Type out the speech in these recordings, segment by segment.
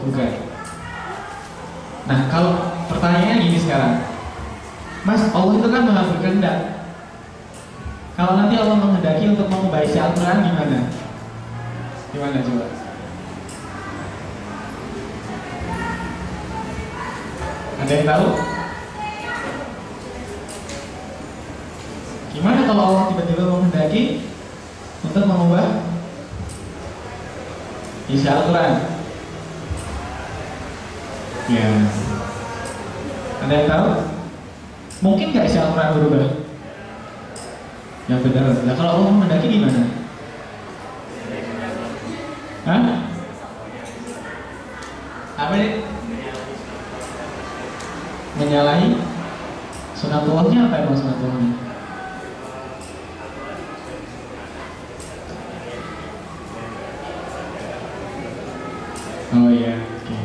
Bukan. Nah, kalau pertanyaannya gini sekarang, Mas, Allah itu kan maha berkehendak. Kalau nanti Allah menghendaki untuk mengubah isi Al-Quran gimana? Gimana coba? Ada yang tahu? Gimana kalau Allah tiba-tiba menghendaki untuk mengubah isi Al-Quran? Ya, ada yang tahu? Mungkin nggak isi Al-Quran berubah? Yang benar. Nah, kalau Allah menghendaki gimana? Hah? Apa ini? Menyalahi sunatullahnya. Apa emang sunatullahnya? Oh iya, oke.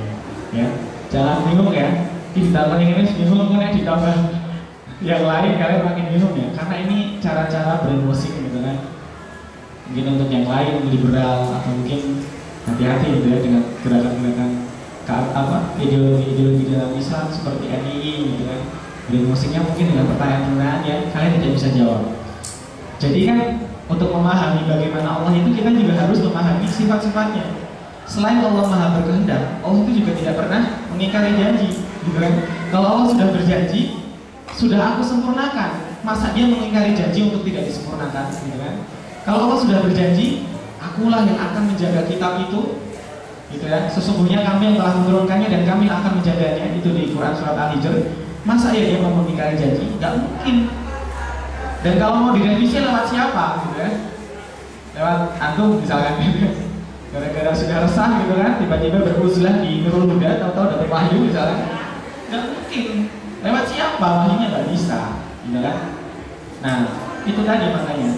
Ya, jangan bingung ya. Ditambah ini bingung, kemudian ditambah yang lain kalian makin bingung ya. Karena ini cara-cara brainwashing gitu kan. Mungkin untuk yang lain liberal atau mungkin hati-hati gitu ya dengan gerakan-gerakan ideologi dalam Islam seperti NII gitu kan. Brainwashingnya mungkin dengan pertanyaan-pertanyaan yang kalian tidak bisa jawab. Jadi kan untuk memahami bagaimana Allah itu kita juga harus memahami sifat-sifatnya. Selain Allah maha berkehendak, Allah itu juga tidak pernah mengingkari janji gitu kan. Kalau Allah sudah berjanji, sudah aku sempurnakan, masa dia mengingkari janji untuk tidak disempurnakan gitu kan. Kalau Allah sudah berjanji, akulah yang akan menjaga kitab itu gitu ya. Sesungguhnya kami yang telah menurunkannya dan kami akan menjaganya. Itu di Quran surat Al-Hijr. Masa ya dia mau mengingkari janji? Gak mungkin. Dan kalau mau direvisi lewat siapa gitu ya? Lewat antum misalkan gitu. Gara-gara sudah resah gitu kan, tiba-tiba beruzlah di Nurul Huda, tahu-tahu dapat wahyu misalnya. Gak mungkin. Lewat siapa? Wahyunya gak bisa gitu kan. Nah, itu tadi makanya.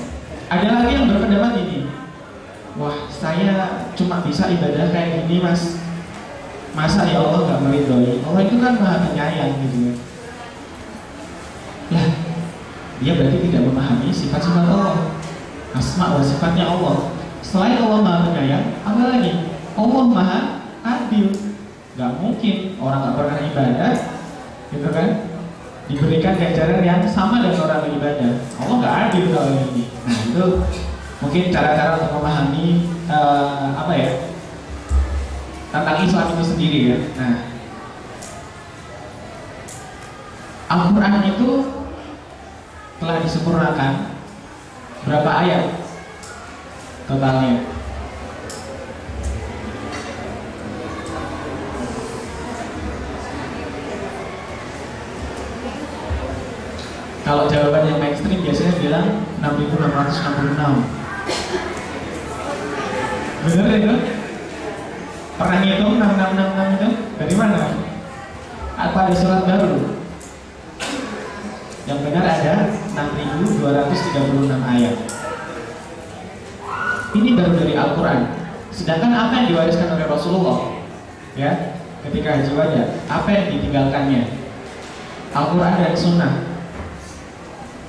Ada lagi yang berpendapat ini, wah saya cuma bisa ibadah kayak gini mas, masa ya Allah gak meridhoi? Allah itu kan maha penyayang gitu. Lah, dia berarti tidak memahami sifat-sifat Allah, asma wa sifatnya Allah. Selain Allah maha penyayang, apa lagi? Allah maha adil. Gak mungkin orang gak pernah ibadah gitu kan diberikan ganjaran yang sama dengan orang yang ibadah. Allah gak adil kalau ini. Nah itu mungkin cara-cara untuk memahami apa ya tentang Islam itu sendiri ya. Nah, Al-Quran itu telah disempurnakan berapa ayat totalnya? Kalau jawaban yang mainstream biasanya bilang 6.666. Bener itu? Pernah ngitung 6666 itu? Dari mana? Apa ada surat baru? Yang benar ada 6.236 ayat. Ini baru dari Al-Quran. Sedangkan apa yang diwariskan oleh Rasulullah ya, ketika haji wada, apa yang ditinggalkannya? Al-Quran dan Sunnah.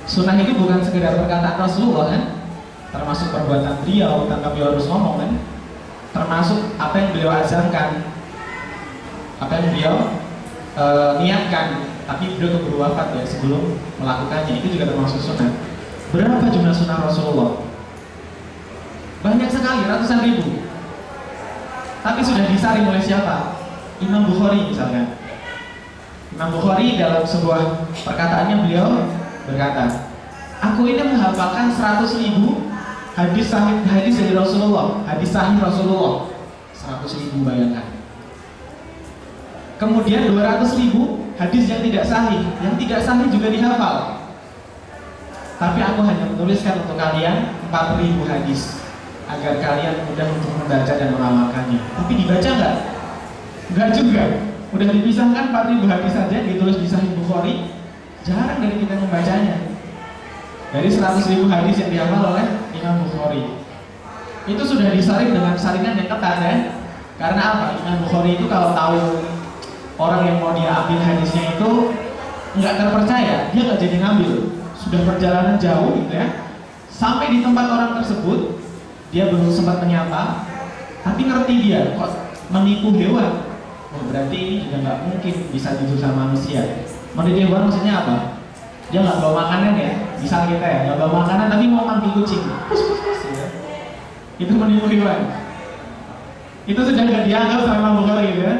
Sunnah itu bukan sekedar perkataan Rasulullah kan, termasuk perbuatan beliau tanpa beliau harus ngomong kan, termasuk apa yang beliau azamkan, apa yang beliau niatkan, tapi beliau keburu wafat ya sebelum melakukannya, itu juga termasuk sunnah. Berapa jumlah sunnah Rasulullah? Banyak sekali, ratusan ribu. Tapi sudah disaring oleh siapa? Imam Bukhari misalkan. Imam Bukhari dalam sebuah perkataannya beliau berkata, aku ini menghafalkan 100.000 hadis dari Rasulullah, hadis sahih Rasulullah. 100.000, bayangkan. Kemudian 200.000 hadis yang tidak sahih, juga dihafal. Tapi aku hanya menuliskan untuk kalian 4.000 hadis agar kalian mudah untuk membaca dan mengamalkannya. Tapi dibaca nggak? Nggak juga. Udah dipisahkan 4.000 hadis saja ditulis di Sahih Bukhari, jarang dari kita membacanya. Dari 100.000 hadis yang dihafal oleh Imam Bukhari, itu sudah disaring dengan saringan yang ketat ya. Karena apa? Imam Bukhari itu kalau tahu orang yang mau dia ambil hadisnya itu nggak terpercaya, dia nggak jadi ngambil. Sudah perjalanan jauh gitu ya, sampai di tempat orang tersebut, dia belum sempat menyapa, tapi ngerti dia kok menipu hewan. Oh, berarti ini juga nggak mungkin bisa jujur sama manusia. Manusia hewan maksudnya apa? Dia nggak bawa makanan ya, misal kita ya nggak bawa makanan tapi mau manggil kucing, pus pus pus ya. Itu menipu hewan. Itu sudah nggak dianggap sama Bukhari gitu ya.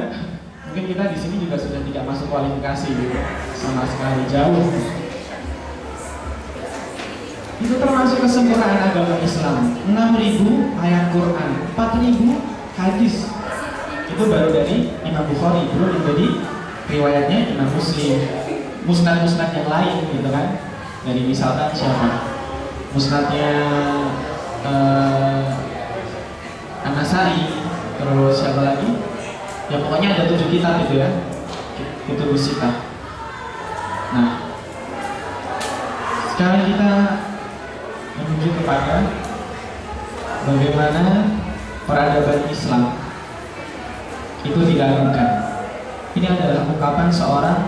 Mungkin kita di sini juga sudah tidak masuk kualifikasi gitu, sama sekali jauh. Itu termasuk kesempurnaan agama Islam. 6.000 ayat Quran, 4.000 hadis. Itu baru dari Imam Bukhari, belum menjadi riwayatnya Imam Muslim, musnad-musnad yang lain gitu kan. Dari misalkan siapa? Musnadnya An-Nasai, terus siapa lagi? Ya pokoknya ada 7 kitab gitu ya. Kutubus Sittah. Nah, sekarang kita menuju kepada bagaimana peradaban Islam itu dilakukan. Ini adalah ungkapan seorang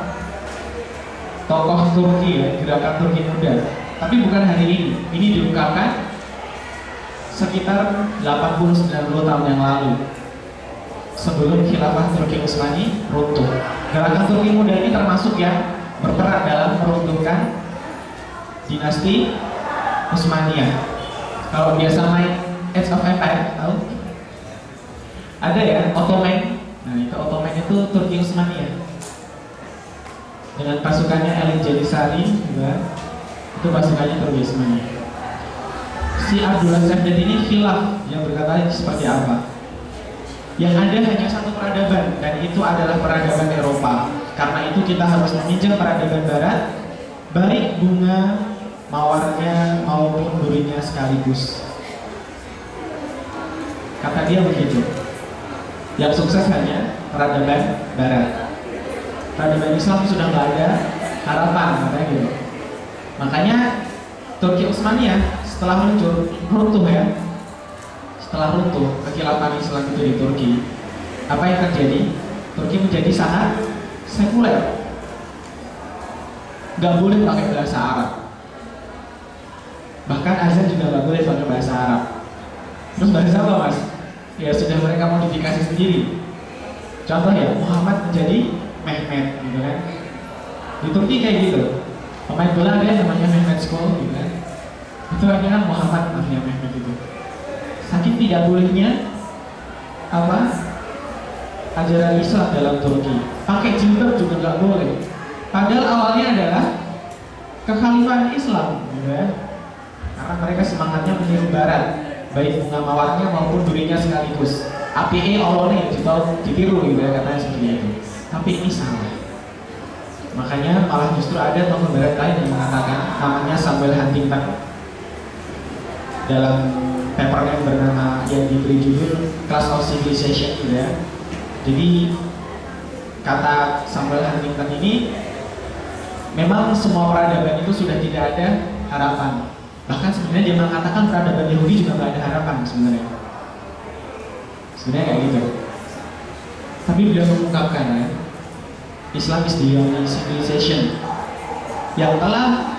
tokoh Turki ya, gerakan Turki muda. Tapi bukan hari ini. Ini diungkapkan sekitar 80-90 tahun yang lalu, sebelum khilafah Turki Utsmani runtuh. Gerakan Turki muda ini termasuk yang berperan dalam meruntuhkan dinasti Utsmaniyah. Kalau biasa main Age of Empires, tahu? Ada ya, Ottoman. Nah, itu Ottoman itu Turki Utsmaniyah. Dengan pasukannya Elit Janissary juga. Itu pasukannya Turki Utsmaniyah. Si Abdullah Safdad ini khilaf yang berkata seperti apa? Yang ada hanya satu peradaban, dan itu adalah peradaban Eropa. Karena itu kita harus meminjam peradaban Barat, baik bunga mawarnya maupun durinya sekaligus. Kata dia begitu. Yang sukses hanya peradaban Barat. Peradaban Islam sudah nggak ada harapan, katanya gitu. Makanya Turki Utsmaniyah setelah runtuh ya, setelah runtuh kekhilafan Islam itu di Turki, apa yang terjadi? Turki menjadi sangat sekuler, nggak boleh pakai bahasa Arab, bahkan azan juga nggak boleh pakai bahasa Arab. Terus bahasa apa mas? Ya sudah mereka modifikasi sendiri. Contoh ya, Muhammad menjadi Mehmet gitu kan. Di Turki kayak gitu. Pemain bola ada yang namanya Mehmet School gitu kan. Itu akhirnya Muhammad namanya Mehmet itu. Saking tidak bolehnya apa ajaran Islam dalam Turki. Pakai jilbab juga nggak boleh. Padahal awalnya adalah kekhalifahan Islam gitu ya. Karena mereka semangatnya meniru Barat, baik bunga mawarnya maupun durinya sekaligus. APE olone ditiru gitu ya, katanya seperti itu. Tapi ini salah. Makanya malah justru ada tokoh Barat lain yang mengatakan, namanya Samuel Huntington, dalam paper yang bernama yang diberi judul Clash of Civilization gitu ya. Jadi kata Samuel Huntington ini, memang semua peradaban itu sudah tidak ada harapan. Bahkan sebenarnya dia mengatakan peradaban Yahudi juga nggak ada harapan sebenarnya. Sebenarnya kayak gitu. Tapi beliau mengungkapkan ya, Islam is the only civilization yang telah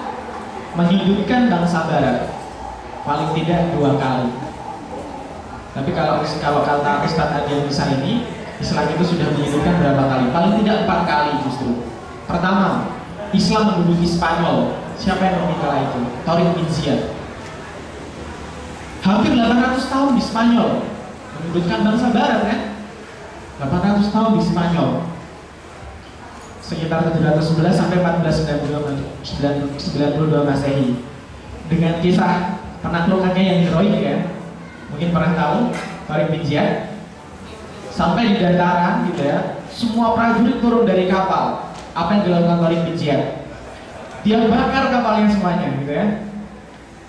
menghidupkan bangsa Barat paling tidak 2 kali. Tapi kalau kata Ustadz Adian Musa ini, Islam itu sudah menghidupkan berapa kali? Paling tidak 4 kali justru. Pertama, Islam menduduki Spanyol. Siapa yang meminta itu? Torik bin Ziyad. Hampir 800 tahun di Spanyol, mendudukan bangsa Barat kan? 800 tahun di Spanyol. Sekitar 711 sampai 1492 Masehi. Dengan kisah penaklukannya yang heroik ya. Mungkin pernah tahu Torik bin Ziyad. Sampai di dataran gitu ya, semua prajurit turun dari kapal. Apa yang dilakukan Torik bin Ziyad? Dia bakar kapalnya semuanya gitu ya.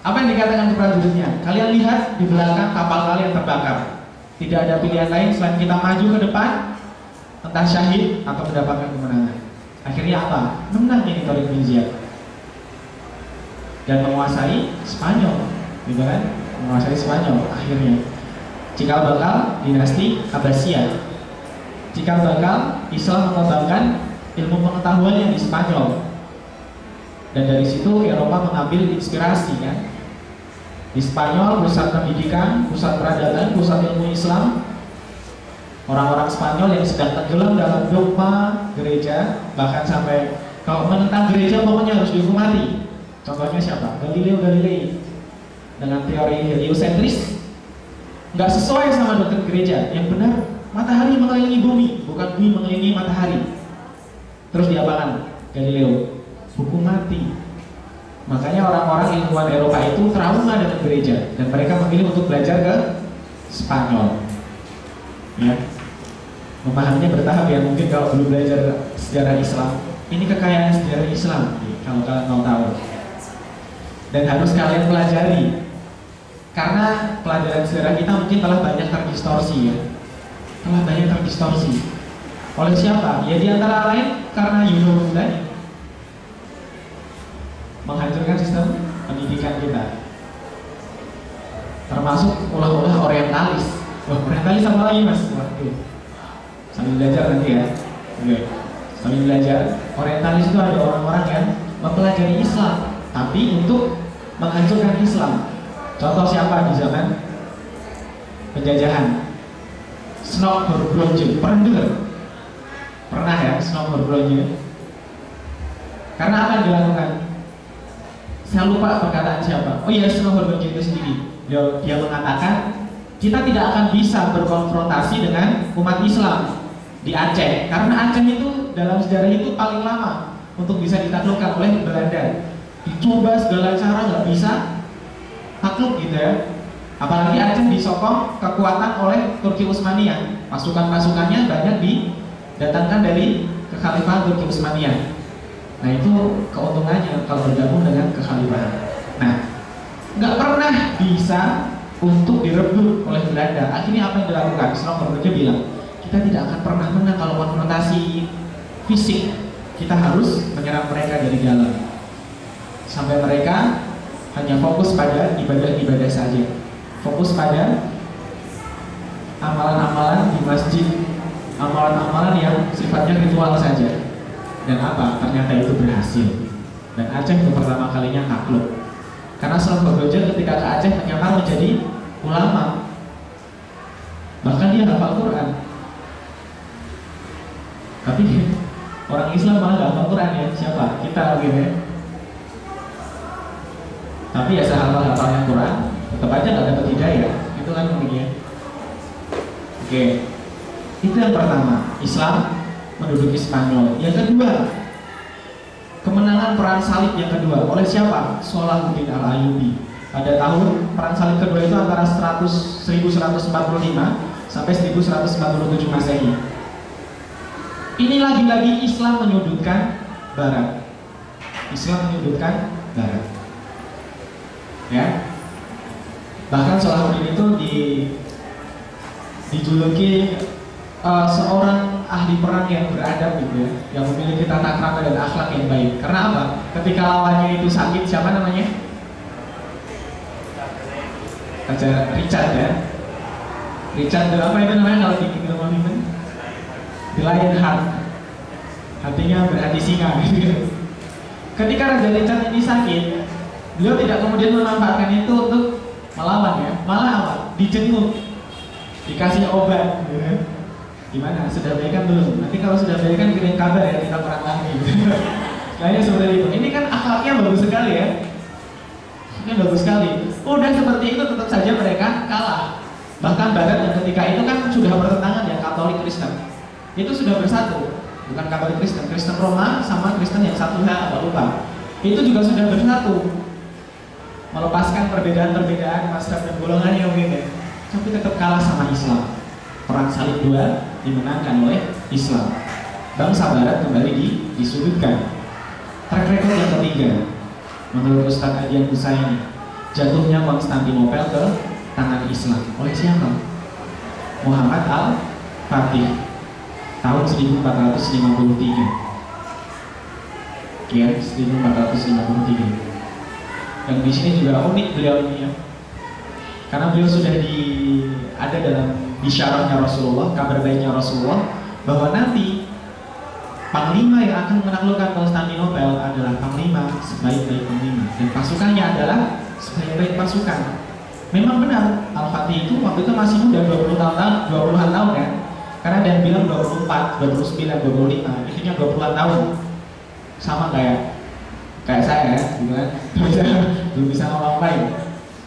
Apa yang dikatakan ke prajuritnya? Kalian lihat di belakang kapal kalian terbakar. Tidak ada pilihan lain selain kita maju ke depan, entah syahid atau mendapatkan kemenangan. Akhirnya apa? Menang ini Torik bin Ziyad dan menguasai Spanyol, gitu kan? Menguasai Spanyol akhirnya. Cikal bakal dinasti Abbasiyah. Cikal bakal Islam mengembangkan ilmu pengetahuannya di Spanyol. Dan dari situ Eropa mengambil inspirasi kan. Di Spanyol pusat pendidikan, pusat peradaban, pusat ilmu Islam. orang-orang Spanyol yang sedang tenggelam dalam dogma gereja, bahkan sampai kalau menentang gereja pokoknya harus dihukum mati. Contohnya siapa? Galileo Galilei dengan teori heliosentris, nggak sesuai sama doktrin gereja. Yang benar matahari mengelilingi bumi, bukan bumi mengelilingi matahari. Terus diapakan Galileo? Hukum mati. Makanya orang-orang ilmuwan Eropa itu trauma dengan gereja dan mereka memilih untuk belajar ke Spanyol. Ya, memahaminya bertahap ya. Mungkin kalau belum belajar sejarah Islam, ini kekayaan sejarah Islam kalau kalian mau tahu. Dan harus kalian pelajari. Karena pelajaran sejarah kita mungkin telah banyak terdistorsi ya. Telah banyak terdistorsi. Oleh siapa? Ya di antara lain karena Yuno tadi menghancurkan sistem pendidikan kita. Termasuk ulah-ulah orientalis. Wah, orientalis apa lagi mas? Waduh, sambil belajar nanti ya. Oke. Sambil belajar, orientalis itu ada orang-orang yang mempelajari Islam, tapi untuk menghancurkan Islam. Contoh siapa di zaman penjajahan? Snow Horbronje, pernah dengar? Pernah ya, Snow Horbronje? Karena apa yang dilakukan? Saya lupa perkataan siapa. Oh iya, Snow Horbronje itu sendiri. Dia mengatakan kita tidak akan bisa berkonfrontasi dengan umat Islam di Aceh, karena Aceh itu dalam sejarah itu paling lama untuk bisa ditaklukkan oleh Belanda. Dicoba segala cara nggak bisa takluk gitu ya. Apalagi Aceh disokong kekuatan oleh Turki Utsmaniyah. Pasukan-pasukannya banyak didatangkan dari kekhalifahan Turki Utsmaniyah. Nah itu keuntungannya kalau bergabung dengan kekhalifahan. Nah, nggak pernah bisa untuk direbut oleh Belanda. Akhirnya apa yang dilakukan? Snow Horbronje bilang, kita tidak akan pernah menang kalau konfrontasi fisik. Kita harus menyerang mereka dari dalam. Sampai mereka hanya fokus pada ibadah-ibadah saja. Fokus pada amalan-amalan di masjid, amalan-amalan yang sifatnya ritual saja. Dan apa? Ternyata itu berhasil. Dan Aceh itu pertama kalinya takluk. Karena Snow Horbronje ketika ke Aceh menyamar menjadi ulama. Bahkan dia hafal Quran. Tapi orang Islam malah gak hafal Quran ya. Siapa? Kita gitu ya. Tapi ya sehafal-hafalnya Quran, tetap aja gak dapat hidayah. Itu kan mungkin. Oke. Itu yang pertama, Islam menduduki Spanyol. Yang kedua, kemenangan perang salib yang kedua oleh siapa? Salahuddin Al-Ayyubi. Pada tahun perang salib kedua itu antara 1145 sampai 1147 Masehi. Ini lagi-lagi Islam menyudutkan Barat. Islam menyudutkan Barat. Ya. Bahkan Salahuddin itu dijuluki seorang ahli perang yang beradab gitu ya, yang memiliki tata krama dan akhlak yang baik. Karena apa? Ketika lawannya itu sakit, siapa namanya? Richard ya. Richard apa itu namanya kalau di Kingdom of Heaven? The Lionheart. Hatinya berhati singa gitu. Ketika Raja Richard ini sakit, beliau tidak kemudian memanfaatkan itu untuk melawan ya, malah apa? Dijenguk, dikasih obat gitu ya. Gimana? Sudah baikan belum? Nanti kalau sudah baikan kirim kabar ya, kita perang lagi. Kayaknya seperti itu. Ini kan akhlaknya bagus sekali ya. Ini bagus sekali. Udah seperti itu tetap saja mereka kalah. Bahkan Barat yang ketika itu kan sudah bertentangan ya, Katolik Kristen. Itu sudah bersatu. Bukan Katolik Kristen, Kristen Roma sama Kristen yang satu agak lupa. Itu juga sudah bersatu. Melepaskan perbedaan-perbedaan mazhab dan golongannya mungkin ya. Tapi tetap kalah sama Islam. Perang Salib II dimenangkan oleh Islam. Bangsa Barat kembali disudutkan. Track record yang ketiga, menurut Ustadz Adian Husaini, jatuhnya Konstantinopel ke tangan Islam oleh siapa? Muhammad Al-Fatih tahun 1453. Ya, 1453. Dan di sini juga unik beliau ini ya. Karena beliau sudah ada dalam bisyarahnya Rasulullah, kabar baiknya Rasulullah, bahwa nanti panglima yang akan menaklukkan Konstantinopel adalah panglima sebaik-baik panglima, dan pasukannya adalah sebaik-baik pasukan. Memang benar, Al-Fatih itu waktu itu masih muda, 20-an tahun ya. Karena ada yang bilang 24, 29, 25, intinya 20-an tahun. Sama kayak saya ya, gitu kan. Belum bisa ngomong lain.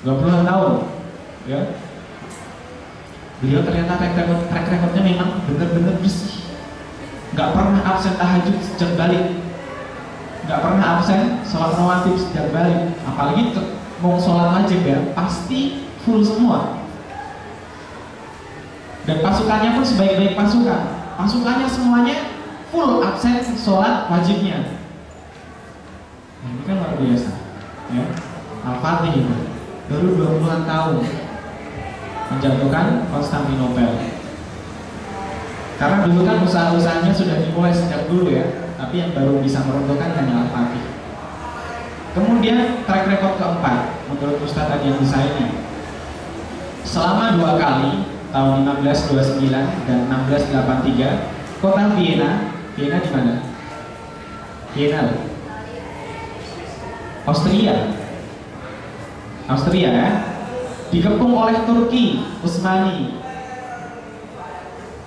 20-an tahun. Ya. Beliau ternyata track recordnya memang benar-benar bersih. Nggak pernah absen tahajud sejak balik, nggak pernah absen sholat rawatib sejak balik, apalagi mau sholat wajib ya pasti full semua. Dan pasukannya pun sebaik-baik pasukannya semuanya full absen sholat wajibnya. Nah, ini kan luar biasa ya. Al-Fatih itu baru 20-an tahun menjatuhkan Konstantinopel. Karena dulu kan usaha-usahanya sudah dimulai sejak dulu ya, tapi yang baru bisa meruntuhkan hanya Al-Fatih. Kemudian track record keempat menurut Ustadz Adi yang bisa ini, selama 2 kali tahun 1529 dan 1683 kota Vienna di mana? Vienna, Austria ya, dikepung oleh Turki Utsmani.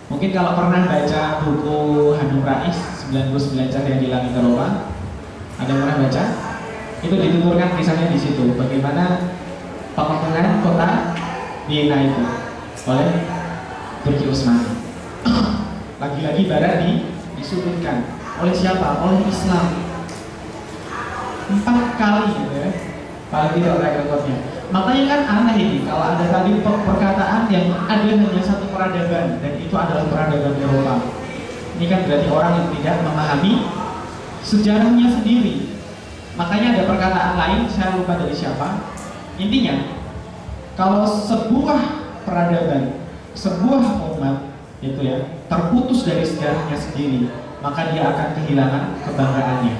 Mungkin kalau pernah baca buku Hanum Rais 99 Cahaya di Langit Eropa, ada yang pernah baca? Itu dituturkan kisahnya di situ, bagaimana pengepungan kota Vienna itu oleh Turki Utsmani. Lagi-lagi barat disudutkan oleh siapa? Oleh Islam. 4 kali gitu ya, paling tidak track recordnya. Makanya kan aneh ini kalau ada tadi perkataan yang ada hanya satu peradaban dan itu adalah peradaban Eropa. Ini kan berarti orang yang tidak memahami sejarahnya sendiri. Makanya ada perkataan lain, saya lupa dari siapa. Intinya, kalau sebuah peradaban, sebuah umat itu ya terputus dari sejarahnya sendiri, maka dia akan kehilangan kebanggaannya.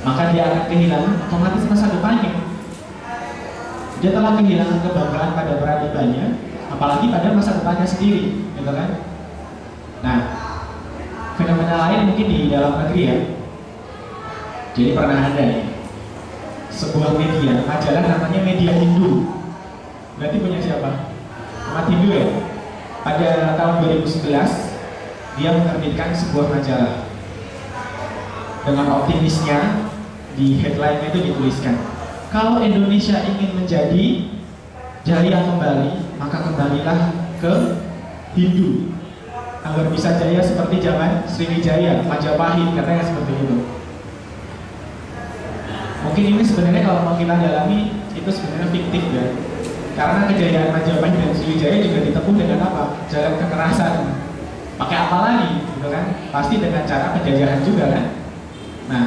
Maka dia akan kehilangan otomatis masa depannya. Dia telah kehilangan kebanggaan pada peradabannya, apalagi pada masa depannya sendiri, gitu kan? Nah, fenomena lain mungkin di dalam negeri ya. Jadi pernah ada ya, sebuah media, majalah namanya Media Hindu. Berarti punya siapa? Umat Hindu ya. Pada tahun 2011 dia menerbitkan sebuah majalah. Dengan optimisnya di headline-nya itu dituliskan, kalau Indonesia ingin menjadi jaya kembali, maka kembalilah ke Hindu agar bisa jaya seperti zaman Sriwijaya, Majapahit, katanya seperti itu. Mungkin ini sebenarnya kalau mau kita dalami itu sebenarnya fiktif ya, karena kejayaan Majapahit dan Sriwijaya juga ditempuh dengan apa? Jalan kekerasan. Pakai apa lagi, gitu kan? Pasti dengan cara penjajahan juga kan? Nah,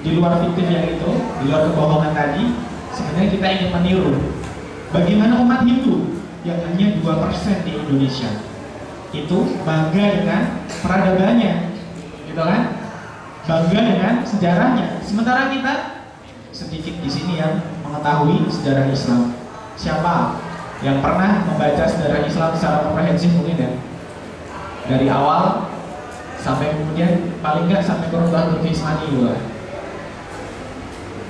di luar fiktif yang itu, di luar kebohongan tadi, sebenarnya kita ingin meniru bagaimana umat Hindu yang hanya 2% di Indonesia itu bangga dengan peradabannya, gitu kan? Bangga dengan sejarahnya. Sementara kita sedikit di sini yang mengetahui sejarah Islam. Siapa yang pernah membaca sejarah Islam secara komprehensif mungkin ya? Dari awal sampai kemudian paling nggak sampai Qur'an Turki Utsmani juga.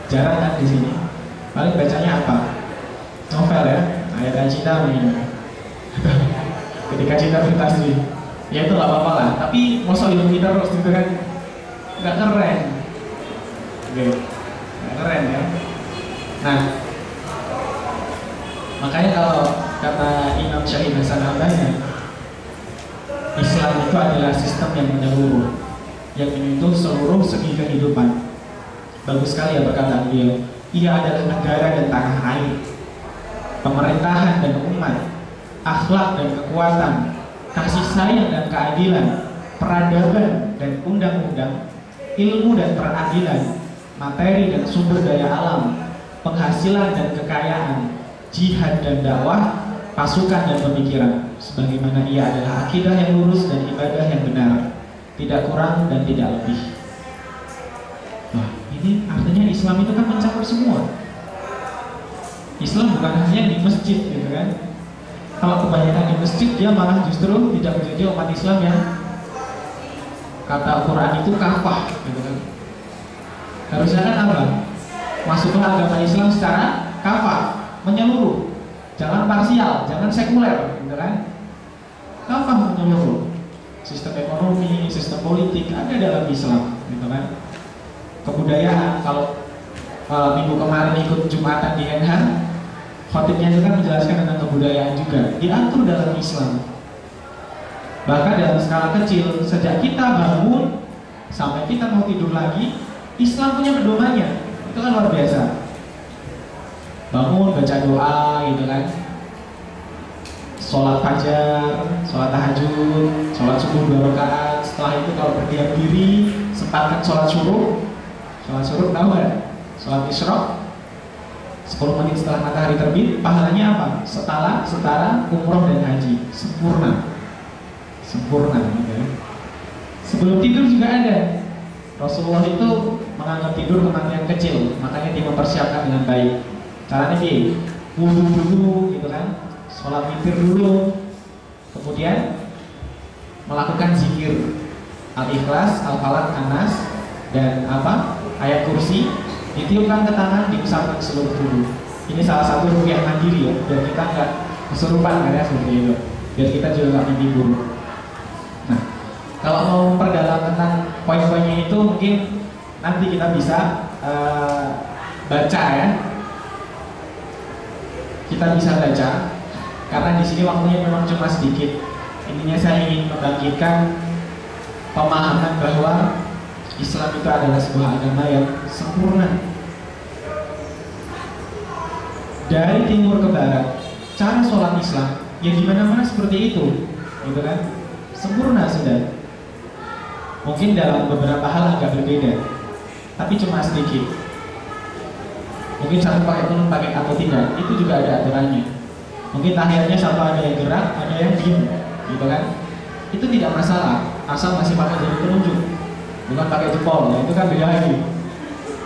Jarang kan di sini. Paling bacanya apa? Novel ya, Ayat Cinta mungkin. Ketika cinta bertasbih, ya itu nggak apa-apa lah. Tapi masa ilmu kita terus gitu kan, nggak keren. Oke, nggak keren ya. Nah, makanya kalau kata Imam Syahid Hasan Al-Banna, Islam itu adalah sistem yang menyeluruh, yang menyentuh seluruh segi kehidupan. Bagus sekali ya perkataan beliau. Ia adalah negara dan tanah air, pemerintahan dan umat, akhlak dan kekuatan, kasih sayang dan keadilan, peradaban dan undang-undang, ilmu dan peradilan, materi dan sumber daya alam, penghasilan dan kekayaan, jihad dan dakwah, pasukan dan pemikiran, sebagaimana ia adalah akidah yang lurus dan ibadah yang benar, tidak kurang dan tidak lebih. Nah, ini artinya Islam itu kan mencakup semua. Islam bukan hanya di masjid, gitu kan? Kalau kebanyakan di masjid, dia malah justru tidak menjadi umat Islam yang kata Al-Quran itu kafah, gitu kan? Harusnya kan apa? Masuklah agama Islam secara kafah, menyeluruh, jangan parsial, jangan sekuler, gitu kan? gampang menyeluruh. Sistem ekonomi, sistem politik ada dalam Islam, gitu kan. Kebudayaan, kalau minggu kemarin ikut Jumatan di Enhan, khotibnya juga menjelaskan tentang kebudayaan juga diatur dalam Islam. Bahkan dalam skala kecil, sejak kita bangun sampai kita mau tidur lagi, Islam punya pedomannya. Itu kan luar biasa. Bangun, baca doa, gitu kan. Sholat fajar, sholat tahajud, sholat subuh 2 rakaat. Setelah itu kalau berdiam diri, sempatkan sholat syuruk. Sholat syuruk tahu nggak? Sholat isyraq 10 menit setelah matahari terbit, pahalanya apa? Setara umroh dan haji, sempurna, gitu ya. Sebelum tidur juga ada. Rasulullah itu menganggap tidur kematian kecil, makanya dia mempersiapkan dengan baik. Caranya dia wudu dulu, gitu kan? Sholat witir dulu, kemudian melakukan zikir Al-Ikhlas, Al-Falaq, An-Nas, dan ayat kursi ditiupkan ke tangan, dibesarkan seluruh tubuh. Ini salah satu ruqyah mandiri ya, biar kita nggak kesurupan kan ya, seperti itu. Biar kita juga nggak mimpi buruk. Nah, kalau mau perdalam tentang poin-poinnya itu mungkin nanti kita bisa baca ya. Kita bisa baca karena di sini waktunya memang cuma sedikit. Intinya saya ingin membangkitkan pemahaman bahwa Islam itu adalah sebuah agama yang sempurna. Dari timur ke barat, cara sholat Islam yang dimana-mana seperti itu, gitu kan? Sempurna sudah. Mungkin dalam beberapa hal agak berbeda, tapi cuma sedikit. Mungkin satu pakai kunut, pakai atau tidak, itu juga ada aturannya. Mungkin tahiyatnya satu ada yang gerak, ada yang diem, gitu kan? Itu tidak masalah, asal masih pakai jari telunjuk, bukan pakai jempol. Nah, itu kan beda lagi.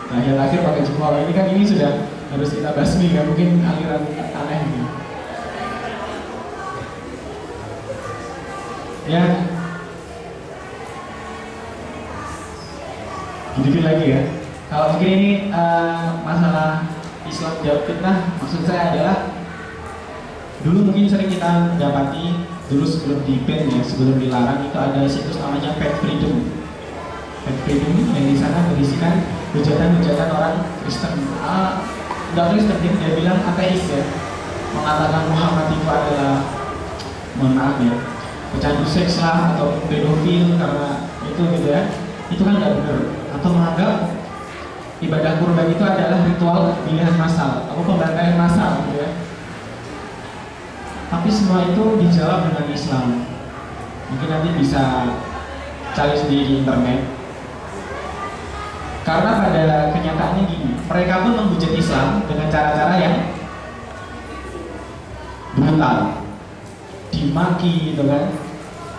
Tahiyat akhir pakai jempol, ini sudah harus kita basmi, kan? Mungkin aliran aneh gitu. Ya, dikit lagi ya. Kalau mungkin ini masalah Islam jawab fitnah, maksud saya adalah dulu mungkin sering kita dapati dulu sebelum di-ban ya, sebelum dilarang itu ada situs namanya Pet Freedom. Pet Freedom yang di sana berisikan hujatan-hujatan orang Kristen. Nggak Kristen, dia bilang ateis ya, mengatakan Muhammad itu adalah, mohon maaf ya, pecandu seks lah atau pedofil karena itu gitu ya. Itu kan nggak benar. Atau menganggap ibadah kurban itu adalah ritual pilihan massal atau pembantaian massal gitu ya. Tapi semua itu dijawab dengan Islam. Mungkin nanti bisa cari sendiri di internet. Karena pada kenyataannya gini, mereka pun menghujat Islam dengan cara-cara yang brutal, dimaki gitu kan,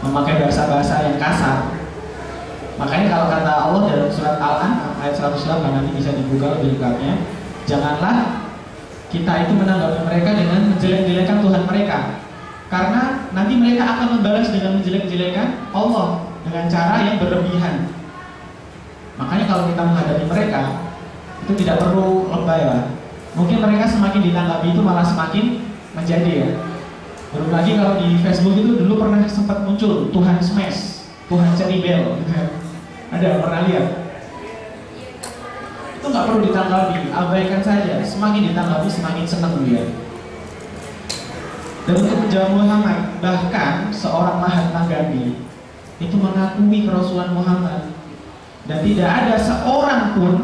memakai bahasa-bahasa yang kasar. Makanya kalau kata Allah dalam surat Al-An'am ayat 108, nanti bisa dibuka lebih lengkapnya, janganlah kita itu menanggapi mereka dengan menjelek-jelekan Tuhan mereka, karena nanti mereka akan membalas dengan menjelek-jelekan Allah dengan cara yang berlebihan. Makanya kalau kita menghadapi mereka itu tidak perlu lebay lah. Mungkin mereka semakin ditanggapi itu malah semakin menjadi ya. Belum lagi kalau di Facebook itu dulu pernah sempat muncul Tuhan Smash, Tuhan Cherry Bell gitu kan. Ada pernah lihat? Itu nggak perlu ditanggapi, abaikan saja. Semakin ditanggapi semakin senang dia. Dan untuk menjawab Muhammad, bahkan seorang Mahatma Gandhi itu mengakui kerasulan Muhammad, dan tidak ada seorang pun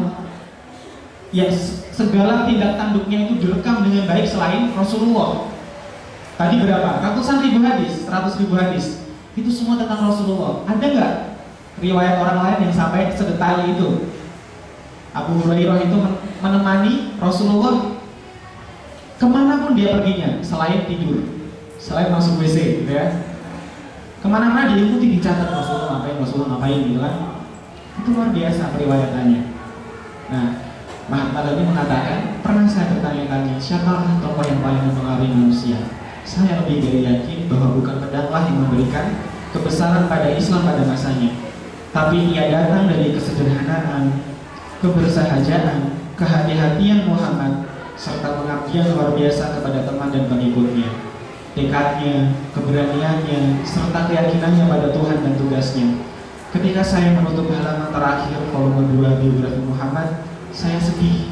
yang segala tindak tanduknya itu direkam dengan baik selain Rasulullah. Tadi berapa? Ratusan ribu hadis, 100 ribu hadis. Itu semua tentang Rasulullah. Ada nggak riwayat orang lain yang sampai sedetail itu? Abu Hurairah itu menemani Rasulullah kemanapun dia perginya, selain tidur, selain masuk WC gitu ya. Kemana-mana dia ikuti, dicatat Rasulullah ngapain gitu kan. Itu luar biasa periwayatannya. Nah, Mahatma Gandhi mengatakan, pernah saya bertanya-tanya, siapakah tokoh yang paling mempengaruhi manusia? Saya lebih dari yakin bahwa bukan pedanglah yang memberikan kebesaran pada Islam pada masanya, tapi ia datang dari kesederhanaan, kebersahajaan, kehati-hatian Muhammad, serta pengabdian luar biasa kepada teman dan pengikutnya. tekadnya, keberaniannya, serta keyakinannya pada Tuhan dan tugasnya. Ketika saya menutup halaman terakhir volume 2 biografi Muhammad, saya sedih.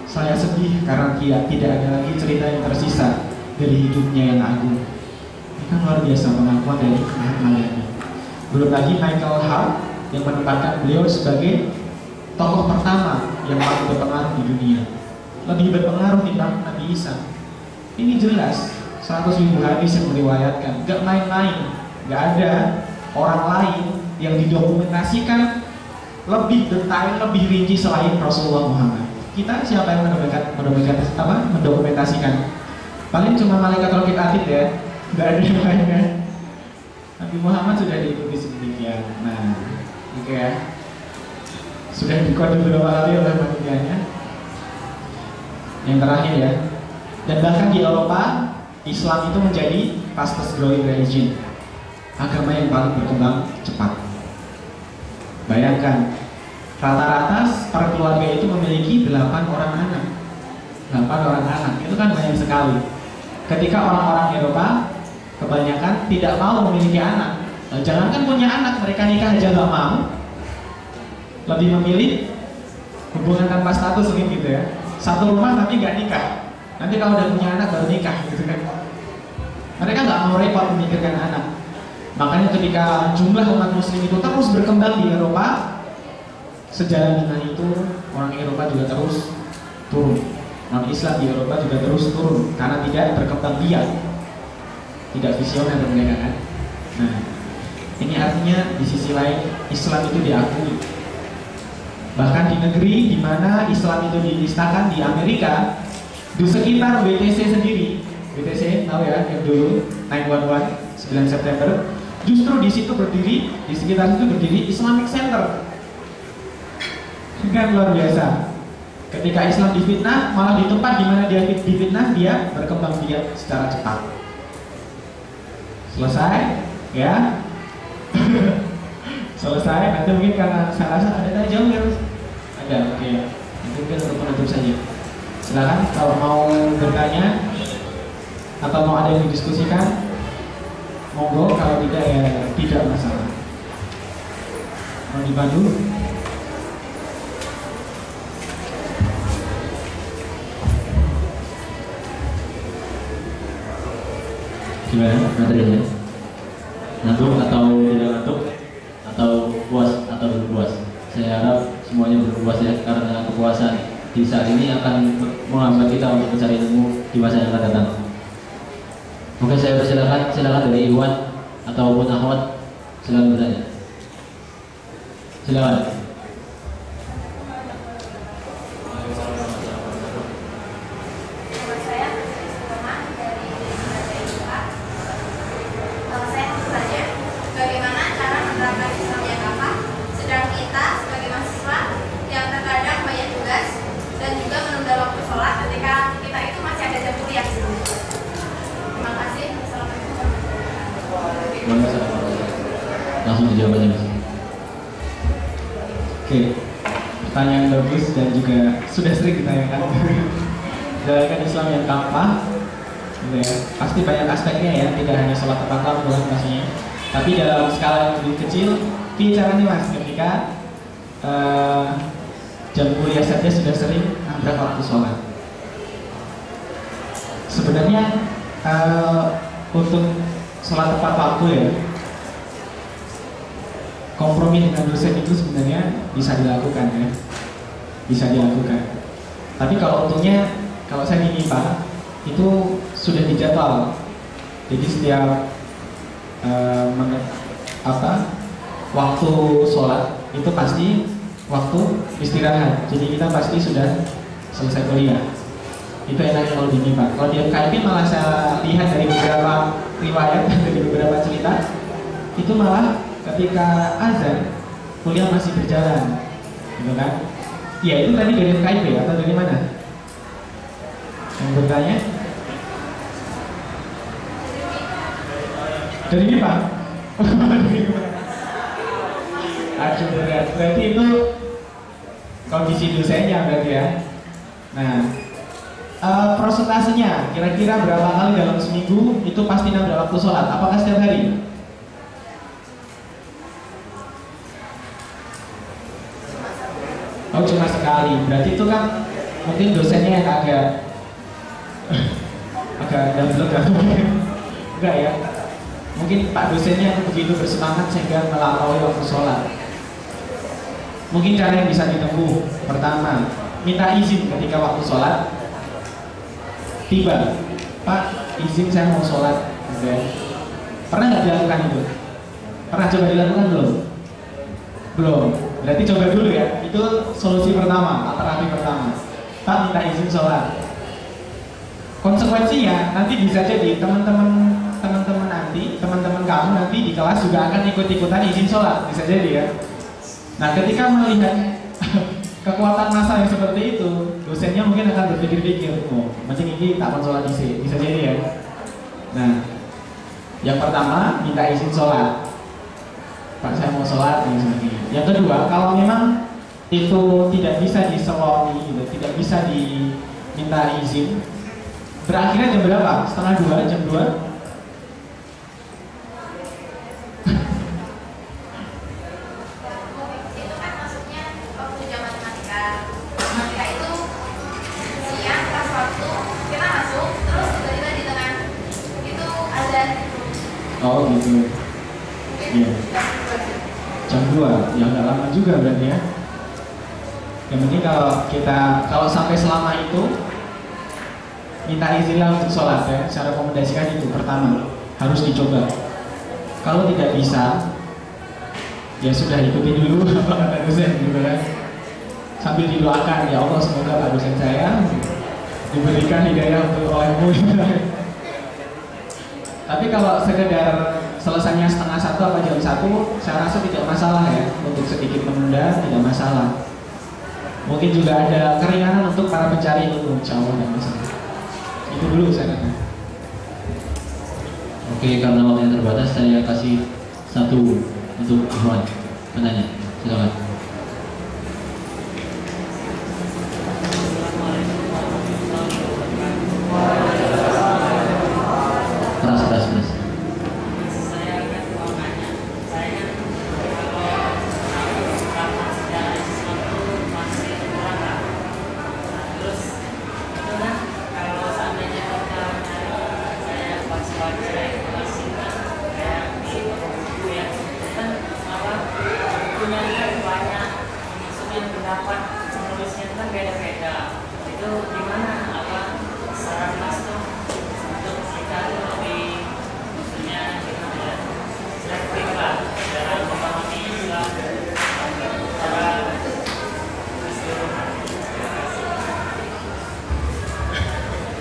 Saya sedih karena tidak ada lagi cerita yang tersisa dari hidupnya yang agung. Ini kan luar biasa pengakuan dari Mahatma Gandhi. Belum lagi Michael Hart yang menempatkan beliau sebagai tokoh pertama yang paling berpengaruh di dunia, lebih berpengaruh dibanding Nabi Isa. Ini jelas 100.000 hadis yang meriwayatkan, gak main-main, gak ada orang lain yang didokumentasikan lebih detail, lebih rinci selain Rasulullah Muhammad. Kita siapa yang mendokumentasikan? Paling cuma malaikat rokit atid ya, gak ada yang lainnya. Nabi Muhammad sudah diikuti sedemikian. Nah, oke ya. Sudah dikode beberapa kali oleh mandianya. Yang terakhir ya. Dan bahkan di Eropa, Islam itu menjadi fastest growing religion, agama yang paling berkembang cepat. Bayangkan, rata-rata per keluarga itu memiliki 8 orang anak. 8 orang anak, itu kan banyak sekali. Ketika orang-orang Eropa kebanyakan tidak mau memiliki anak. Jangankan punya anak, mereka nikah aja gak mau. Lebih memilih hubungan tanpa status mungkin gitu ya. Satu rumah tapi gak nikah. Nanti kalau udah punya anak baru nikah gitu kan. Mereka gak mau repot memikirkan anak. Makanya ketika jumlah umat muslim itu terus berkembang di Eropa, sejalan dengan itu orang Eropa juga terus turun. Non Islam di Eropa juga terus turun karena tidak berkembang biak, tidak visioner mereka kan. Nah, ini artinya di sisi lain Islam itu diakui. Bahkan di negeri di mana Islam itu dinistakan di Amerika, di sekitar WTC sendiri, WTC tahu ya yang dulu 9/11 9 September, justru di situ berdiri, di sekitar situ berdiri Islamic Center. Kan luar biasa. Ketika Islam difitnah, malah di tempat di mana dia difitnah dia berkembang biak secara cepat. Selesai, ya. Selesai. Nanti mungkin karena saya rasa ada tanya jawab ya, Mas? Ada, oke. Nanti mungkin untuk menutup saja. Silakan kalau mau bertanya atau mau ada yang didiskusikan, monggo. Kalau tidak ya tidak masalah. Mau dibantu? Gimana materinya? Ngantuk atau tidak ngantuk? Atau puas atau berpuas? Saya harap semuanya berpuas ya, karena kepuasan di saat ini akan menghambat kita untuk mencari ilmu di masa yang akan datang. Oke, saya silakan dari Iwan ataupun Ahmad, silakan bertanya. Silakan. Langsung dijawab aja, Mas. Oke, pertanyaan bagus dan juga sudah sering ditanyakan. Jalankan Islam yang gampang, gitu ya. Pasti banyak aspeknya ya, tidak hanya sholat tepat waktu pastinya. Tapi dalam skala yang lebih kecil, caranya Mas, ketika jam kuliah saja sudah sering nabrak waktu sholat. Sebenarnya untuk sholat tepat waktu ya, kompromi dengan dosen itu sebenarnya bisa dilakukan ya, bisa dilakukan. Tapi kalau untungnya, kalau saya di MIPA itu sudah dijadwal. Jadi setiap waktu sholat itu pasti waktu istirahat. Jadi kita pasti sudah selesai kuliah. Itu enaknya kalau di MIPA. Kalau di FKIP malah saya lihat dari beberapa riwayat, dari beberapa cerita, itu malah ketika azan kuliah masih berjalan, gitu kan? Ya itu tadi dari FKIP atau dari mana? Yang bertanya? Dari MIPA? Aduh berat. Berarti itu kondisi dosennya berarti ya. Nah, Prosentasenya kira-kira berapa kali dalam seminggu itu pasti nambah waktu sholat? Apakah setiap hari? Oh, cuma sekali. Berarti itu kan mungkin dosennya yang agak double atau enggak ya? Mungkin Pak dosennya begitu bersemangat sehingga melampaui waktu sholat. Mungkin cara yang bisa ditempuh, pertama, minta izin ketika waktu sholat. Tiba, Pak, izin saya mau sholat. Pernah nggak dilakukan itu? Pernah coba dilakukan belum? Belum. Berarti coba dulu ya. Itu solusi pertama, alternatif pertama. Pak, minta izin sholat. Konsekuensinya nanti bisa jadi teman-teman kamu nanti di kelas juga akan ikut-ikutan izin sholat, bisa jadi ya. Nah, ketika melihat kekuatan massa yang seperti itu, dosennya mungkin akan berpikir-pikir, oh, mending ini tak sholat isi, bisa jadi ya. Nah, yang pertama minta izin sholat. Pak, saya mau sholat dan sebagainya. Yang kedua, kalau memang itu tidak bisa diseloni, gitu, tidak bisa diminta izin, berakhirnya jam berapa? Setengah 2, jam 2? Oh gitu. Iya. Jam 2, ya nggak lama juga berarti ya. Yang penting kalau sampai selama itu minta izinlah untuk sholat ya. Saya rekomendasikan itu pertama harus dicoba. Kalau tidak bisa, ya sudah ikuti dulu apa kata dosen gitu kan. Sambil didoakan, ya Allah semoga Pak dosen saya diberikan hidayah untuk olehmu. Tapi kalau sekedar selesainya setengah 1 atau jam 1, saya rasa tidak masalah ya. Untuk sedikit menunda tidak masalah. Mungkin juga ada keringanan untuk para pencari ilmu, insya Allah tidak masalah. Itu dulu saya kata. Oke, karena waktunya terbatas, saya kasih satu untuk Ikhwan penanya. Silakan.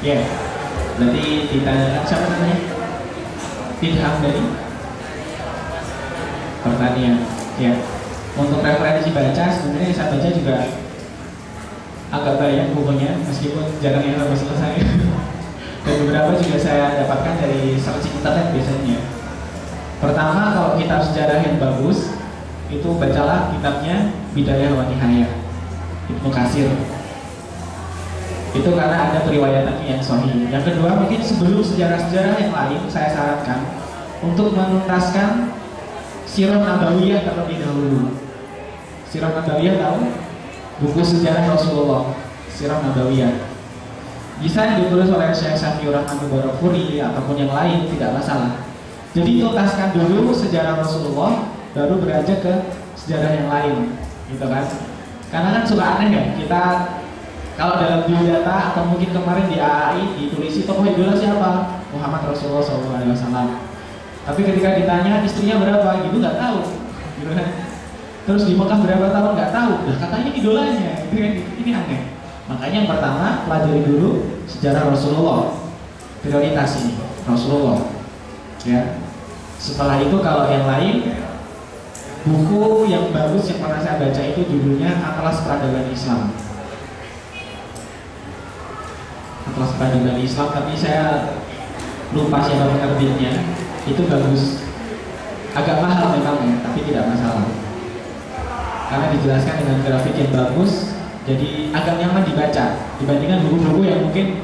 Ya, berarti ditanya siapa namanya? Ilham dari pertanian. Ya, untuk referensi baca sebenarnya saya baca juga agak banyak bukunya, meskipun jarang yang sampai selesai. Dan beberapa juga saya dapatkan dari searching internet biasanya. Pertama, kalau kitab sejarah yang bagus, itu bacalah kitabnya Bidayah wa Nihayah Ibnu Katsir. Itu karena ada periwayatannya yang sahih. Yang kedua, mungkin sebelum sejarah-sejarah yang lain, saya sarankan untuk menuntaskan Sirah Nabawiyah terlebih dahulu. Sirah Nabawiyah tahu? Buku sejarah Rasulullah, Sirah Nabawiyah. Bisa ditulis oleh Syekh Syafiur Rahman Mubarakfuri ataupun yang lain, tidak masalah. Jadi tuntaskan dulu sejarah Rasulullah, baru beranjak ke sejarah yang lain, gitu kan? Karena kan suka aneh ya, kita kalau dalam biodata atau mungkin kemarin di AAI ditulis tokoh idola siapa? Muhammad Rasulullah SAW. Tapi ketika ditanya istrinya berapa, gitu nggak tahu, gitu kan? Terus di Mekah berapa tahun nggak tahu, nah katanya idolanya, gitu kan? Ini aneh. Makanya yang pertama pelajari dulu sejarah Rasulullah, prioritas ini Rasulullah. Ya. Setelah itu kalau yang lain, buku yang bagus yang pernah saya baca itu judulnya Atlas Peradaban Islam. Atlas Peradaban Islam, tapi saya lupa siapa penerbitnya. Itu bagus, agak mahal memang ya, tapi tidak masalah karena dijelaskan dengan grafik yang bagus, jadi agak nyaman dibaca dibandingkan buku-buku yang mungkin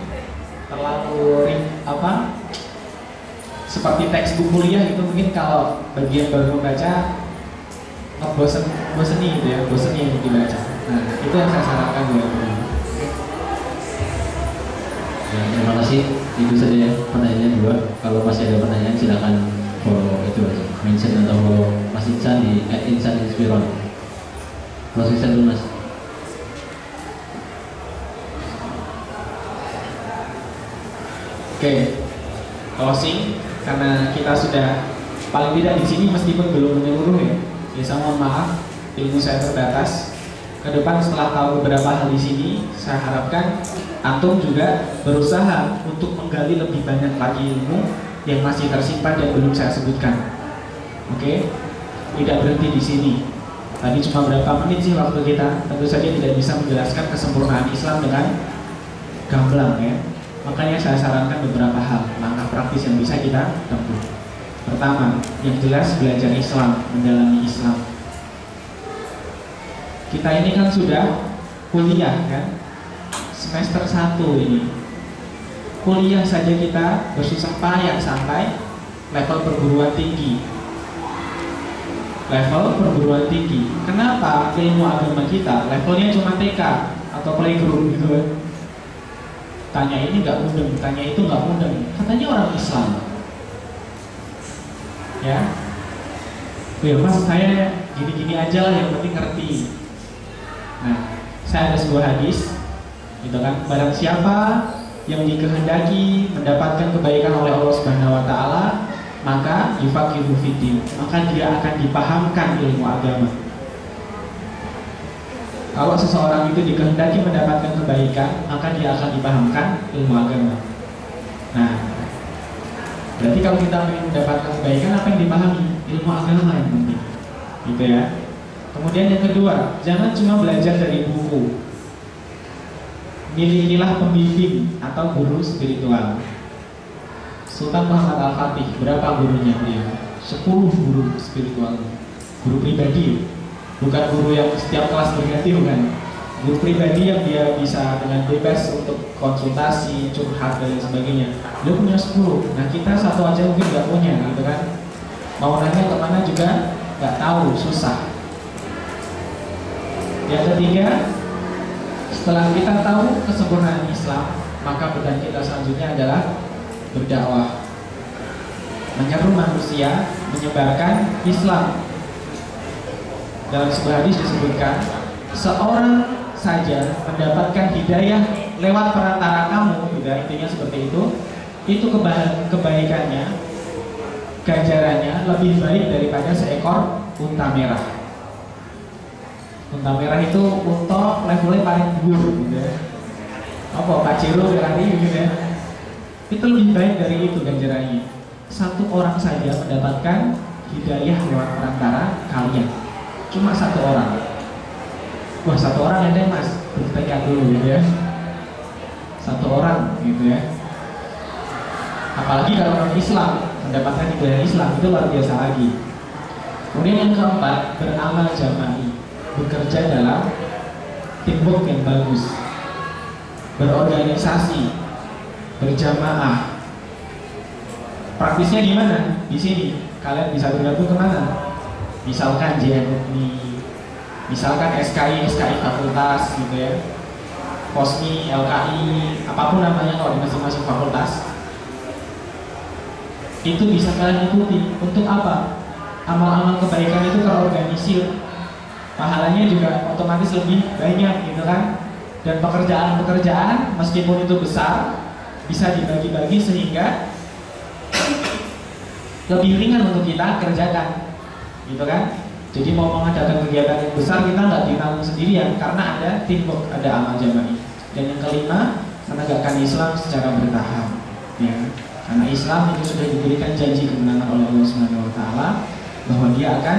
apa seperti textbook kuliah itu mungkin kalau bagian baru membaca boseni gitu ya, boseni untuk dibaca. Nah itu yang saya sarankan buat teman-teman. Ya, terima kasih. Itu saja ya pertanyaannya 2. Kalau masih ada pertanyaan silakan follow itu aja, mention atau follow Mas Insan di @insaninspiron. Mas Insan dulu Mas. Oke, closing karena kita sudah paling tidak di sini meskipun belum menyeluruh ya. Ya saya mohon maaf, ilmu saya terbatas. Ke depan setelah tahu beberapa hal di sini, saya harapkan antum juga berusaha untuk menggali lebih banyak lagi ilmu yang masih tersimpan dan belum saya sebutkan. Oke, tidak berhenti di sini. Tadi cuma berapa menit sih waktu kita, tentu saja tidak bisa menjelaskan kesempurnaan Islam dengan gamblang ya. Makanya saya sarankan beberapa hal, langkah praktis yang bisa kita tempuh. Pertama, yang jelas belajar Islam, mendalami Islam. Kita ini kan sudah kuliah kan, semester 1 ini. Kuliah saja kita bersusah payah sampai level perguruan tinggi. Level perguruan tinggi. Kenapa ilmu agama kita levelnya cuma TK atau playgroup gitu kan? Tanya ini nggak mudeng, tanya itu nggak mudeng. Katanya orang Islam. Ya, ya mas saya gini-gini aja lah, yang penting ngerti. Nah, saya ada sebuah hadis, gitu kan. Barang siapa yang dikehendaki mendapatkan kebaikan oleh Allah Subhanahu Wa Taala, maka yufaqihu fiddin, maka dia akan dipahamkan ilmu agama. Kalau seseorang itu dikehendaki mendapatkan kebaikan, maka dia akan dipahamkan ilmu agama. Nah, berarti kalau kita ingin mendapatkan kebaikan, apa yang dipahami? Ilmu agama yang penting, gitu ya. Kemudian yang kedua, jangan cuma belajar dari buku. Milikilah pembimbing atau guru spiritual. Sultan Muhammad Al-Fatih, berapa gurunya beliau? 10 guru spiritual, guru pribadi. Bukan guru yang setiap kelas berganti, bukan. Guru pribadi yang dia bisa dengan bebas untuk konsultasi, curhat dan sebagainya. Dia punya 10. Nah kita satu aja mungkin nggak punya, gitu kan. Mau nanya kemana juga nggak tahu, susah. Yang ketiga, setelah kita tahu kesempurnaan Islam, maka beban kita selanjutnya adalah berdakwah, menyeru manusia, menyebarkan Islam. Dalam sebuah hadis disebutkan, seorang saja mendapatkan hidayah lewat perantara kamu, gitu, intinya seperti itu kebaikannya, ganjarannya lebih baik daripada seekor unta merah. Unta merah itu unta levelnya paling buruk, gitu ya. Apa Pak Ciro berani, gitu ya. Itu lebih baik dari itu ganjarannya. Satu orang saja mendapatkan hidayah lewat perantara kalian. Cuma satu orang. Wah, satu orang ada mas, bertekad dulu gitu ya. Satu orang gitu ya. Apalagi kalau orang Islam mendapatkan hidayah Islam, itu luar biasa lagi. Kemudian yang keempat, beramal jama'i, bekerja dalam teamwork yang bagus, berorganisasi, berjamaah. Praktisnya gimana? Di sini kalian bisa bergabung kemana? Misalkan JMUI, misalkan SKI fakultas gitu ya, Kosmi, LKI, apapun namanya kalau di masing-masing fakultas, itu bisa kalian ikuti. Untuk apa? Amal-amal kebaikan itu terorganisir, pahalanya juga otomatis lebih banyak gitu kan. Dan pekerjaan-pekerjaan meskipun itu besar, bisa dibagi-bagi sehingga lebih ringan untuk kita kerjakan, gitu kan. Jadi mau mengadakan kegiatan yang besar, kita nggak ditanggung sendirian karena ada teamwork, ada amal jama'i. Dan yang kelima, menegakkan Islam secara bertahap, ya. Karena Islam itu sudah diberikan janji kemenangan oleh Allah Subhanahu Wa Taala bahwa dia akan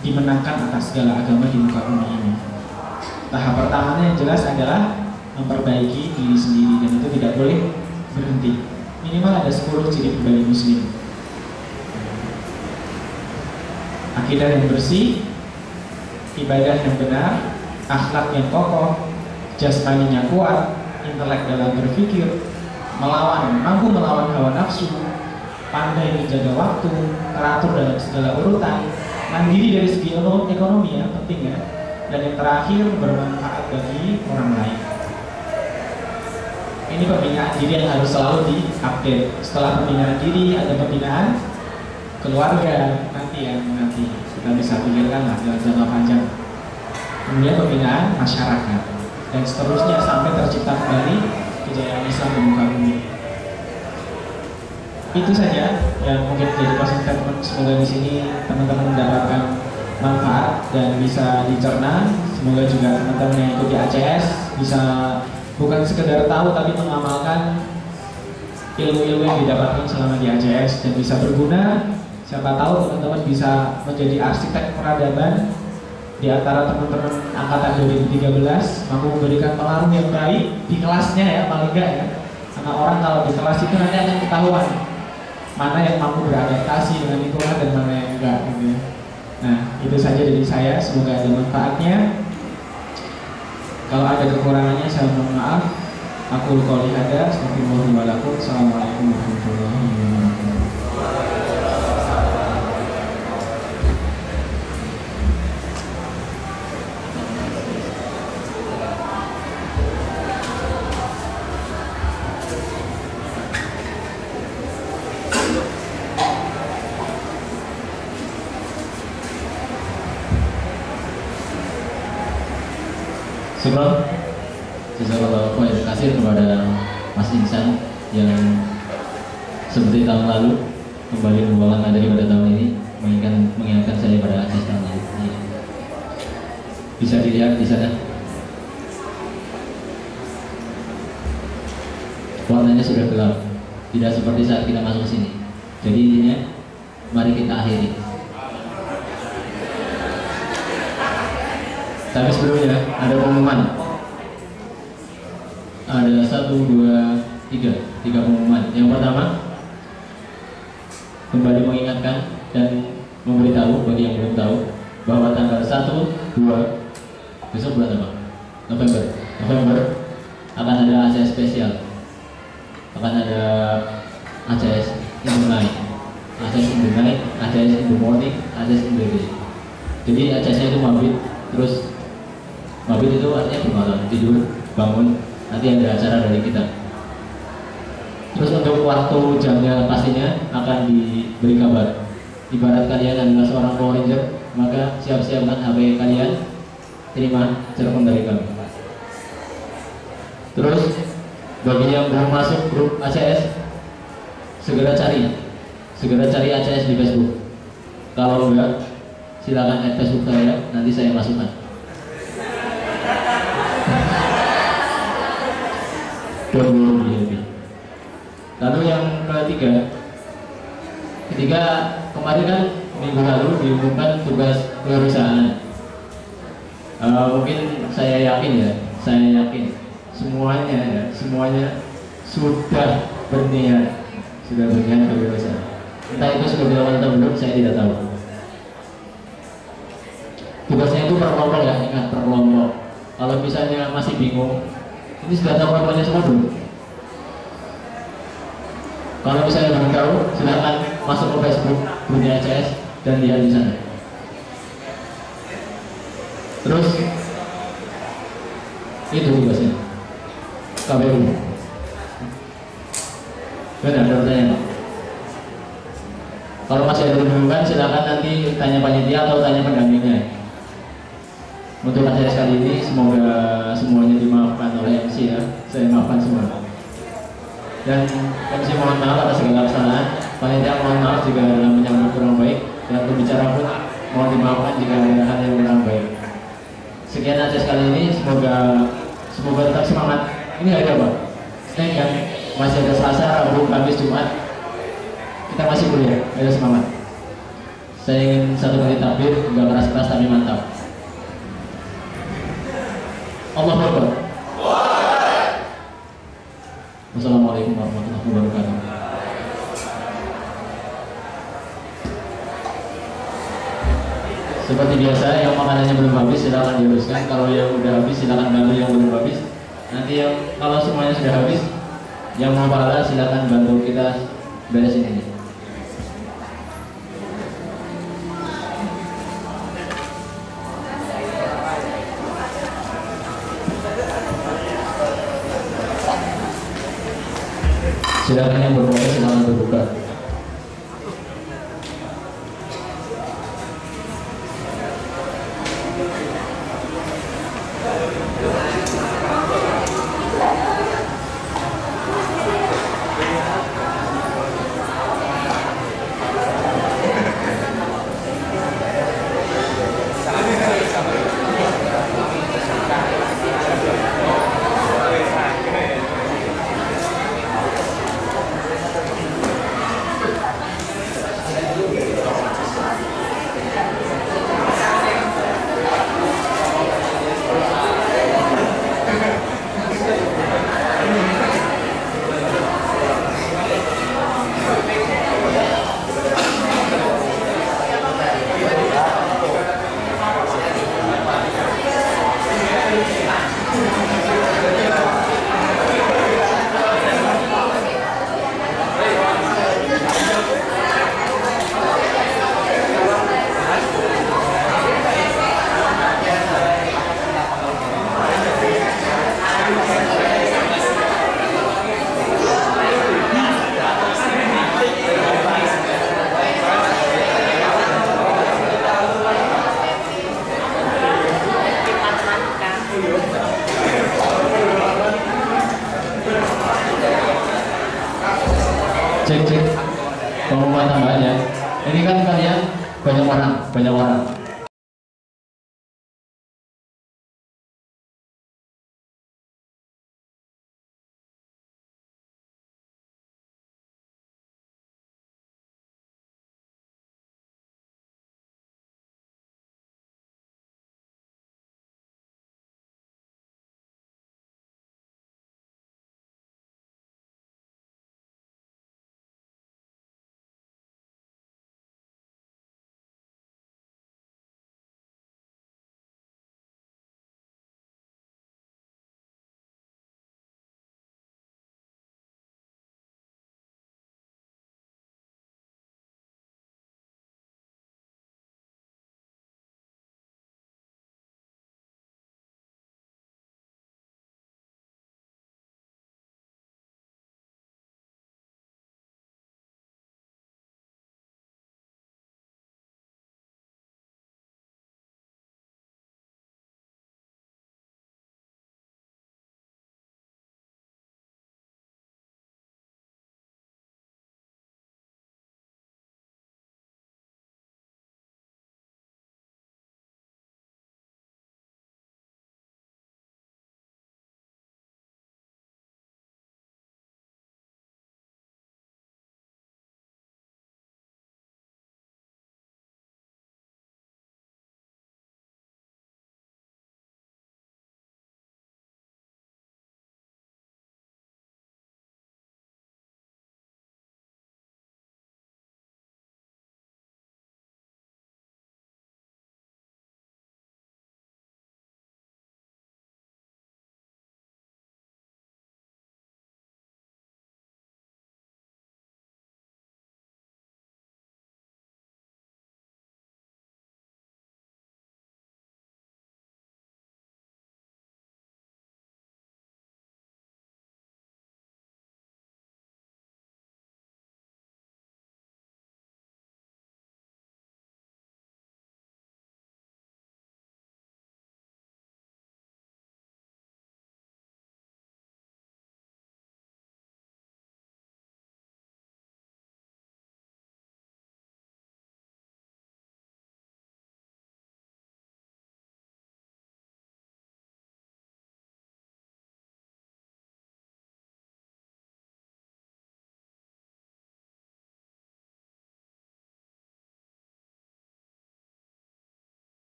dimenangkan atas segala agama di muka bumi ini. Tahap pertamanya yang jelas adalah memperbaiki diri sendiri, dan itu tidak boleh berhenti. Minimal ada 10 ciri pribadi Muslim. Akidah yang bersih, ibadah yang benar, akhlak yang kokoh, jasmaninya kuat, intelek dalam berpikir, mampu melawan hawa nafsu, pandai menjaga waktu, teratur dalam segala urutan, mandiri dari segi ekonomi ya, penting ya, dan yang terakhir bermanfaat bagi orang lain. Ini pembinaan diri yang harus selalu diupdate. Setelah pembinaan diri ada pembinaan keluarga nanti kita bisa pikirkan lah dalam jangka panjang. Kemudian pembinaan masyarakat dan seterusnya sampai tercipta kembali kejayaan Islam di muka bumi. Itu saja yang mungkin jadi closing statement. Semoga di sini teman-teman mendapatkan manfaat dan bisa dicerna. Semoga juga teman-teman yang ikut di ACS bisa bukan sekedar tahu tapi mengamalkan ilmu-ilmu yang didapatkan selama di ACS dan bisa berguna. Siapa tahu teman-teman bisa menjadi arsitek peradaban di antara teman-teman angkatan 2013, mampu memberikan pengaruh yang baik di kelasnya ya, paling enggak ya. Karena orang kalau di kelas itu nanti akan ketahuan mana yang mampu beradaptasi dengan lingkungan dan mana yang enggak gitu ya. Nah, itu saja dari saya, semoga ada manfaatnya. Kalau ada kekurangannya saya mohon maaf. Aku qouli hadza, astagfirullah wa lakum. Assalamualaikum warahmatullahi wabarakatuh. Syukur, jazakallahu khairan kasih kepada Mas Insan yang seperti tahun lalu kembali membawakan materi pada tahun ini, mengingatkan saya pada ACS tahun lalu. Bisa dilihat di sana, warnanya sudah gelap, tidak seperti saat kita masuk ke sini. Jadi intinya, mari kita akhiri. Tapi sebelumnya ada pengumuman. Ada 1, 2, 3 pengumuman. Yang pertama, kembali mengingatkan dan memberitahu bagi yang belum tahu bahwa tanggal 1, 2 besok bulan apa? November akan ada ACS spesial. Akan ada ACS in the night, ACS in the night, ACS in the morning, ACS in the day. Jadi ACS-nya itu mabit, terus mabit itu artinya bermalam, tidur, bangun, nanti ada acara dari kita. Terus untuk waktu jamnya pastinya akan diberi kabar. Ibarat kalian adalah seorang Power Ranger, maka siap-siapkan HP kalian, terima telepon dari kami. Terus bagi yang belum masuk grup ACS, segera cari ACS di Facebook. Kalau enggak, silakan add Facebook saya, nanti saya masukkan. Lalu yang ketiga kemarin kan minggu lalu diumumkan tugas perusahaan. Mungkin saya yakin semuanya sudah berniat perusahaan. Entah itu sudah dilakukan atau belum, saya tidak tahu. Tugasnya itu per kelompok ya, ingat per kelompok. Kalau misalnya masih bingung, ini sudah tahu kelompoknya semua belum? Kalau misalnya belum tahu, silakan masuk ke Facebook punya ACS dan lihat di sana. Terus itu tugasnya KPU. Benar, ada pertanyaan Pak? Kalau masih ada kebingungan, silakan nanti tanya panitia atau tanya pendampingnya. Untuk ACS kali ini semoga semuanya dimaafkan oleh MC ya. Saya maafkan semua. Dan MC mohon maaf atas segala kesalahan. Panitia mohon maaf jika dalam menyambut kurang baik, dan pembicara pun mohon dimaafkan jika ada hal yang kurang baik. Sekian ACS kali ini, semoga tetap semangat. Ini ada apa? Senin kan? Masih ada Selasa, Rabu, Kamis, Jumat. Kita masih kuliah, ada semangat. Saya ingin satu kali takbir, enggak keras-keras tapi mantap. Allahu Akbar. Wassalamualaikum warahmatullahi wabarakatuh. Seperti biasa, yang makanannya belum habis silakan diuruskan. Kalau yang udah habis silakan bantu yang belum habis. Nanti yang kalau semuanya sudah habis, Yang mau pahala silakan bantu kita beresin ini. Silakan yang berfoto silakan terbuka. Cek pengumuman tambahan ya. Ini kan kalian banyak orang.